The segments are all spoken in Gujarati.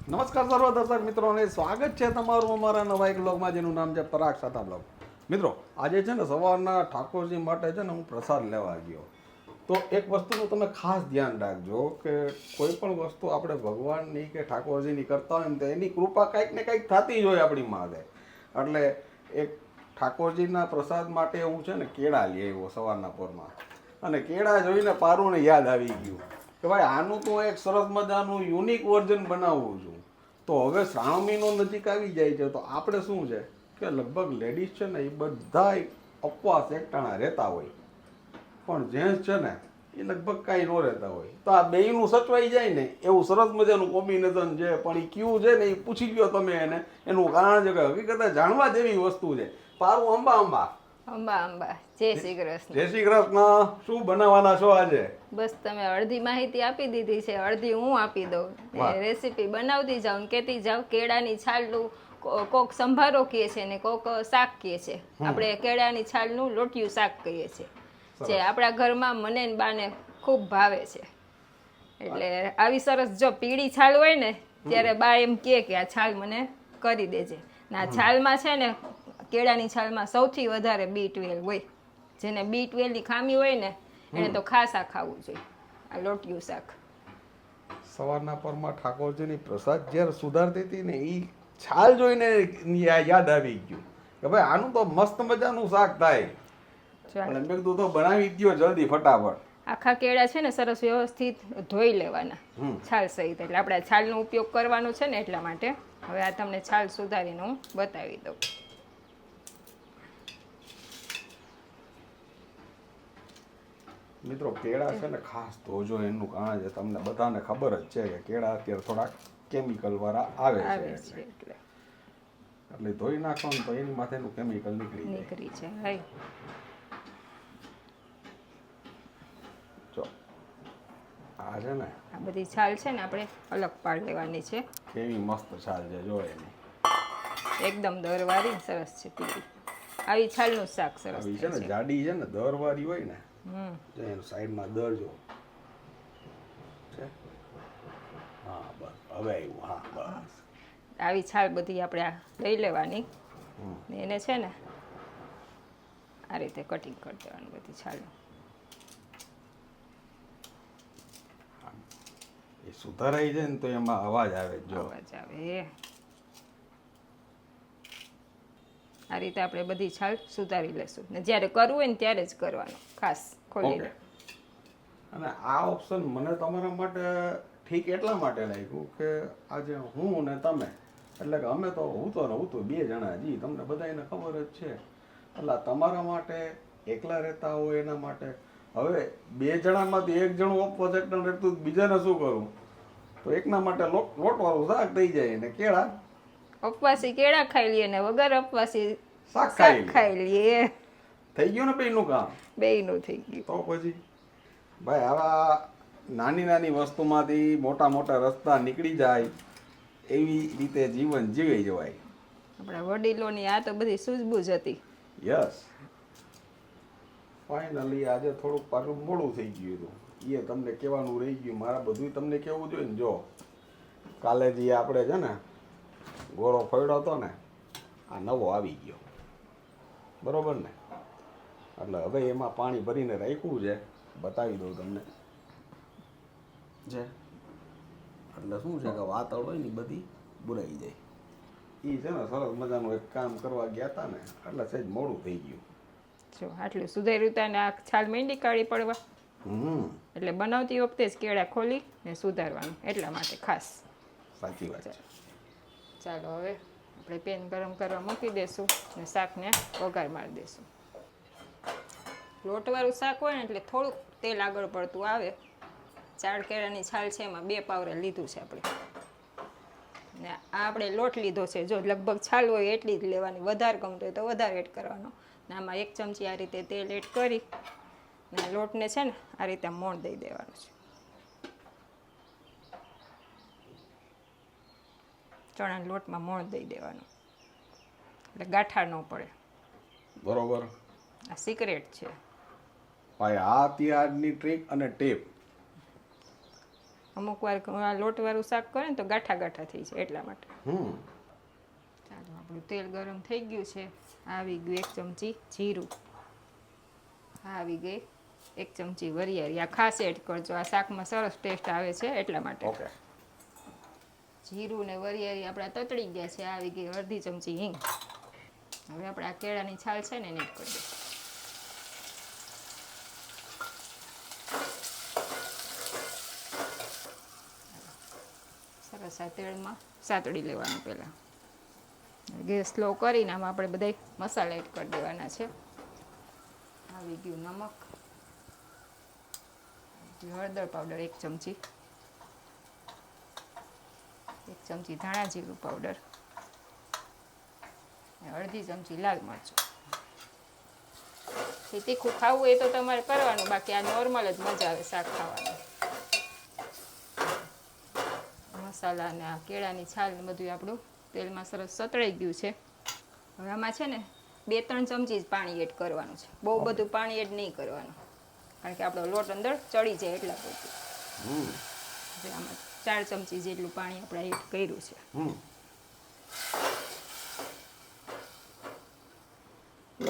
નમસ્કાર સર્વ દર્શક મિત્રોને સ્વાગત છે તમારું અમારા નવા એક બ્લોગમાં જેનું નામ છે પરાગ સાતા બ્લોગ. મિત્રો આજે છે ને સવારના ઠાકોરજી માટે છે ને હું પ્રસાદ લેવા ગયો. તો એક વસ્તુનું તમે ખાસ ધ્યાન રાખજો કે કોઈ પણ વસ્તુ આપણે ભગવાનની કે ઠાકોરજીની કરતા હોય ને તો એની કૃપા કંઈક ને કંઈક થતી જ હોય આપણી માથે. એટલે એક ઠાકોરજીના પ્રસાદ માટે હું છે ને કેળા લઈ આવ્યો સવારના પોરમાં, અને કેળા જોઈને પારુંને યાદ આવી ગયું કે ભાઈ આનું તો એક સરસ મજાનું યુનિક વર્ઝન બનાવવું છું. તો હવે શ્રાવણ મહિનો નજીક આવી જાય છે તો આપણે શું છે કે લગભગ લેડીઝ છે ને એ બધા ઉપવાસ એકટાણા રહેતા હોય, પણ જેન્ટ્સ છે ને એ લગભગ કાંઈ ન રહેતા હોય. તો આ બેયનું સચવાઈ જાય ને એવું સરસ મજાનું કોમ્બિનેશન છે. પણ એ ક્યું છે ને એ પૂછી ગયો તમે એને, એનું કારણ છે કે હકીકતે જાણવા જેવી વસ્તુ છે. પારું અંબા અંબા અંબા અંબા જય શ્રી કૃષ્ણ. જય શ્રી કૃષ્ણ. શું બનાવવાના છો આજે? બસ તમે અડધી માહિતી આપી દીધી છે, અડધી હું આપી દઉં. રેસીપી બનાવતી જાઉં ને કહેતી જાઉં. કેળાની છાલનું કોક સંભારો કહે છે ને કોક શાક કહે છે. આપણે કેળાની છાલનું લોટિયું શાક કહીએ છીએ, જે આપણા ઘરમાં મને ને બાને ખૂબ ભાવે છે. એટલે આવી સરસ જો પીળી છાલ હોય ને ત્યારે બા એમ કહે કે આ છાલ મને કરી દેજે. ને આ છાલમાં છે ને કેળાની છાલમાં સૌથી વધારે B12 હોય. જેને B12ની ખામી હોય ને એને તો ખાસ આ ખાવું જોઈએ, આ લોટિયું શાક. સવારના પરમાં ઠાકોરજીની પ્રસાદ જ્યારે સુધારતી હતી ને એ છાલ જોઈને યાદ આવી ગયું કે ભાઈ આનું તો મસ્ત મજાનું શાક થાય. અને મેં કીધું તો બનાવી દો જલ્દી ફટાફટ. આખા કેળા છે ને સરસ વ્યવસ્થિત ધોઈ લેવાના છાલ સહિત. એટલે આપણે છાલનો ઉપયોગ કરવાનો છે ને એટલા માટે હવે આ તમને છાલ સુધારીને હું બતાવી દઉં. મિત્રો કેળા છે ને ખાસ ધોજો, એનું કારણ છે તમને બધાને ખબર જ છે કે કેળા અત્યારે થોડાક કેમિકલ વાળા આવે છે એટલે ધોઈ નાખો ને તો એની માથેનું કેમિકલ નીકળી જાય. જો આ છે ને આ બધી છાલ છે ને આપણે અલગ પાડ લેવાની છે. કેવી મસ્ત છાલ છે જો એની, એકદમ દરવાળી સરસ છે પીળી. આવી છાલનું શાક સરસ છે ને જાડી છે ને દરવાળી હોય ને એનું સાઈડમાં દર જો છે. હા બસ હવે આવ્યું. હા બસ આવી છાલ બધી આપણે લઈ લેવાની ને એને છે ને આ રીતે કટિંગ કરી દેવાની બધી છાલ. એ સુધારાઈ જાય ને તો એમાં અવાજ આવે. જો અવાજ આવે. આ રીતે આપણે બધી છાલ સુધારી લેશું ને જ્યારે કરવું હોય ને ત્યારે જ કરવાનું, ખાસ ખોલીને. અને આ ઓપ્શન મને તમારા માટે ઠીક એટલા માટે લાગ્યું કે આજે હું ને તમે, એટલે કે અમે તો હું તો બે જણા જી, તમને બધાને ખબર જ છે. એટલે તમારા માટે એકલા રહેતા હોય એના માટે હવે બે જણામાંથી એક જણું ઓપોઝિટ રહેતું બીજાને શું કરું, તો એકના માટે લોટવાળું શાક થઈ જાય ને કેળા ઉપવાસી કેળા ખાઈ લઈએ ને વગર ઉપવાસી શાક ખાઈ લઈએ. થઈ ગયું ને બેયનું કામ. બેયનું થઈ ગયું. તો પછી ભાઈ આવા નાની નાની વસ્તુમાંથી મોટા મોટા રસ્તા નીકળી જાય એવી રીતે જીવન જીવી જવાય. આપણા વડીલોની આ તો બધી સૂઝબૂઝ હતી. યસ. ફાઇનલી આજે થોડુંક પાછું મોડું થઈ ગયું હતું, એ તમને કહેવાનું રહી ગયું. મારા બધું તમને કહેવું જોઈએ ને. જો કાલે જે આપણે છે ને ગોળો ફોડ્યો હતો ને, આ નવો આવી ગયો, બરોબર ને? એટલે હવે એમાં પાણી ભરીને રાખ્યું છે, બતાવી દઉં તમને. છે એટલે શું છે કે વાતળ હોય ને બધી બુરાઈ જાય. એ છે ને સરસ મજાનું એક કામ કરવા ગયા હતા ને એટલે સહેજ મોડું થઈ ગયું. જો આટલું સુધાર્યું હતા ને આ છાલ માંડી કાઢી પડવા. એટલે બનાવતી વખતે જ કેળા ખોલી ને સુધારવાનું એટલા માટે ખાસ. સાચી વાત છે. ચાલો હવે આપણે પેન ગરમ કરવા મૂકી દઈશું ને શાકને વઘાર મારી દઈશું. લોટવાળું શાક હોય ને એટલે થોડુંક તેલ આગળ પડતું આવે. 4 કેળાની છાલ છે એમાં 2 પાવરે લીધું છે આપણે. ને આ આપણે લોટ લીધો છે, જો લગભગ છાલ હોય એટલી જ લેવાની, વધારે ગમતો હોય તો વધારે એડ કરવાનો. ને આમાં 1 ચમચી આ રીતે તેલ એડ કરી ને લોટને છે ને આ રીતે મોણ દઈ દેવાનું છે. ચણાના લોટમાં મોણ દઈ દેવાનું એટલે ગાંઠા ન પડે. બરોબર. આ સિક્રેટ છે ભાઈ આ ત્યારની ટ્રીક અને ટેપ. અમુક વાર આ લોટવાળું શાક કરે ને તો ગાંઠા ગાંઠા થઈ જાય એટલા માટે. ચાલો આપણું તેલ ગરમ થઈ ગયું છે. આવી ગયું 1 ચમચી જીરું, આવી ગઈ 1 ચમચી વરિયાળી. આ ખાસ એડ કરજો, આ શાકમાં સરસ ટેસ્ટ આવે છે એટલા માટે. ઓકે. જીરું ને વરિયાળી આપણા તતડી ગયા છે. આવી ગઈ અડધી ચમચી હિંગ. હવે આપણે આ કેળાની છાલ છે ને એને એડ કરી દઈશું. સરસ આ તેલમાં સાતડી લેવાનું પહેલાં. ગેસ સ્લો કરીને આમાં આપણે બધા મસાલા એડ કરી દેવાના છે. આવી ગયું નમક, હળદર પાવડર 1 ચમચી, 1 ચમચી ધાણા જીરું પાવડર, અડધી ચમચી લાલ મરચું. તીખું ખાવું હોય તો તમારે કરવાનું, બાકી આ નોર્મલ જ મજા આવે શાક ખાવાની. મસાલા અને આ કેળાની છાલ ને બધું આપણું તેલમાં સરસ સતળાઈ ગયું છે. હવે આમાં છે ને 2-3 ચમચી જ પાણી એડ કરવાનું છે. બહુ બધું પાણી એડ નહીં કરવાનું, કારણ કે આપણો લોટ અંદર ચડી જાય એટલા પૂરતું. આમાં 4 ચમચી જેટલું પાણી આપણે એડ કર્યું છે.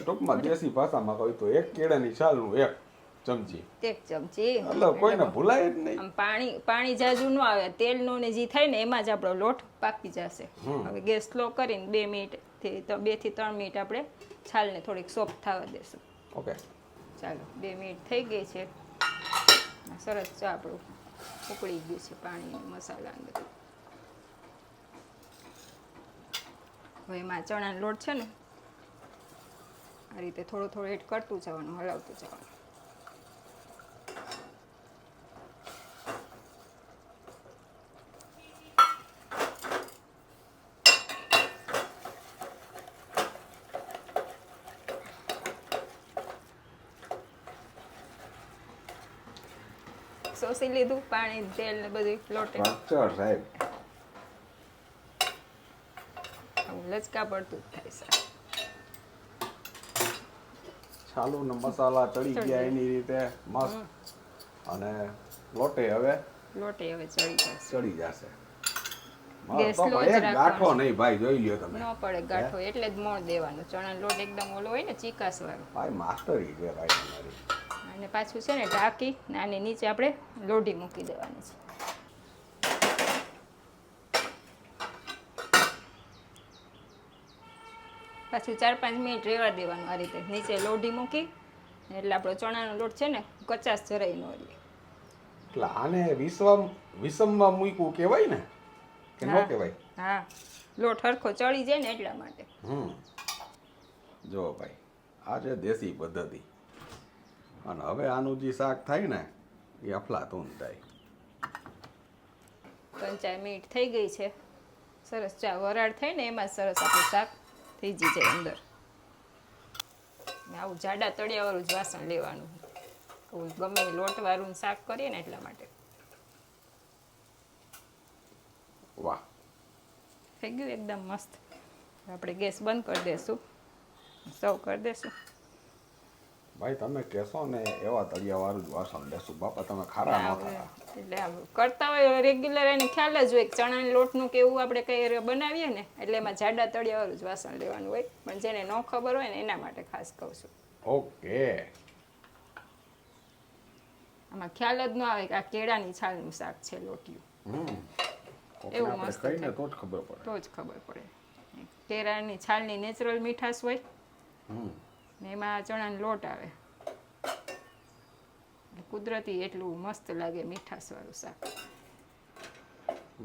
ટૂંકમાં દેશી ભાષામાં કહું તો 1 કેળાની છાલનું 1 ચમચી. 1 ચમચી. એટલે કોઈને ભૂલાય જ નહીં. આમ પાણી જાજુ ન આવે, તેલનો ને જે થાય ને એમાં જ આપણો લોટ પાકી જશે. હવે ગેસ સ્લો કરીને 2 મિનિટથી 2 થી 3 મિનિટ આપણે છાલને થોડીક સોફ્ટ થવા દેશું. ઓકે. ચાલો 2 મિનિટ થઈ ગઈ છે. સરસ ચા આપણું ઉકળી ગયું છે પાણી મસાલા અંદર. હવે એમાં ચણાનો લોટ છે ને આ રીતે થોડું થોડું એડ કરતું જવાનું, હલાવતું જવાનું. સોસી લીધું પાણી તેલ ને બધું લોટે. સાહેબ લચકા પડતું જ થાય છે. છાલુ ને મસાલા ચડી ગયા એની રીતે મસ્ત, અને લોટે હવે ચડી જશે. ચડી જશે. ગેસ તો સ્લો જ એક રાખવાનો. ગાંઠો નહીં ભાઈ, જોઈ લ્યો તમે. ન પડે ગાંઠો એટલે જ મોણ દેવાનું. ચણાનો લોટ એકદમ ઓલો હોય ને ચીકાસ વાળો. ભાઈ માસ્ટરી છે ભાઈ તમારી. અને પાછું છે ને ઢાંકી ને આની નીચે આપણે લોઢી મૂકી દેવાની છે. પાછું 4-5 મિનિટ રહેવા દેવાનું આ રીતે નીચે લોઢી મૂકી, એટલે આપણો ચણાનો લોટ છે ને કચાસ જરાય ન રહે. એટલે આને વિષમમાં મૂક્યું કહેવાય ને કે ન કહેવાય? હા, લોટ હરખો ચડી જાય ને એટલા માટે. જો ભાઈ આ છે દેશી પદ્ધતિ, અને હવે આનું જે શાક થાય ને એ અફલાતૂન થાય. 3-4 મિનિટ થઈ ગઈ છે. સરસ ચા વરાળ થઈ ને એમાં સરસ આપણું શાક થઈ જાય અંદર. આવું જાડા તળિયાવાળું જ વાસણ લેવાનું, ગમે લોટવાળું શાક કરીએ ને એટલા માટે. વાહ, થઈ ગયું એકદમ મસ્ત. આપણે ગેસ બંધ કરી દઈશું, સર્વ કરી દઈશું. ભાઈ તમે કહેશો ને એવા તળિયાવાળું જ વાસણ લેશું બાપા, તમે ખારા ન ખાતા. એટલે આમ કરતા હોય રેગ્યુલર એને ખ્યાલ જ હોય ચણાના લોટનું કેવું આપણે કઈ બનાવીએ ને એટલે એમાં જાડા તળિયાવાળું જ વાસણ લેવાનું હોય, પણ જેને ન ખબર હોય ને એના માટે ખાસ કહું છું. ઓકે. આમાં ખ્યાલ જ ન આવે કે આ કેળાની છાલનું શાક છે લોટિયું. એવું મસ્ત કહીને તો જ ખબર પડે. તો જ ખબર પડે. કેળાની છાલની નેચરલ મીઠાશ હોય ને એમાં ચણાનો લોટ આવે, કુદરતી એટલું મસ્ત લાગે મીઠાશવાળું શાક.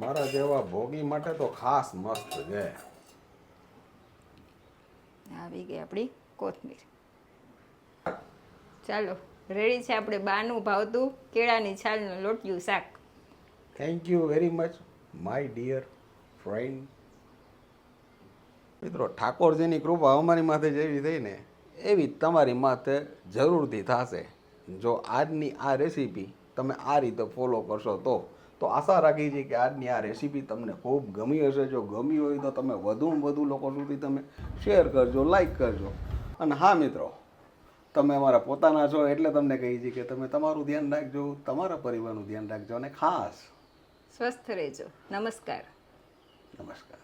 મારા જેવા ભોગી માટે તો ખાસ મસ્ત છે. આવી ગઈ આપણી કોથમીર. ચાલો રેડી છે આપણે બાનું ભાવતું કેળાની છાલનું લોટિયું શાક. Thank you very much my dear friend. મિત્રો, ઠાકોરજીની કૃપા અમારી માથે જેવી થઈ ને એવી તમારી માથે જરૂરથી થશે જો આજની આ રેસીપી તમે આ રીતે ફોલો કરશો તો આશા રાખી છે કે આજની આ રેસીપી તમને ખૂબ ગમી હશે. જો ગમી હોય તો તમે વધુમાં વધુ લોકો સુધી તમે શેર કરજો, લાઈક કરજો. અને હા મિત્રો, તમે અમારા પોતાના છો એટલે તમને કહી છે કે તમે તમારું ધ્યાન રાખજો, તમારા પરિવારનું ધ્યાન રાખજો, અને ખાસ સ્વસ્થ રહેજો. નમસ્કાર. નમસ્કાર.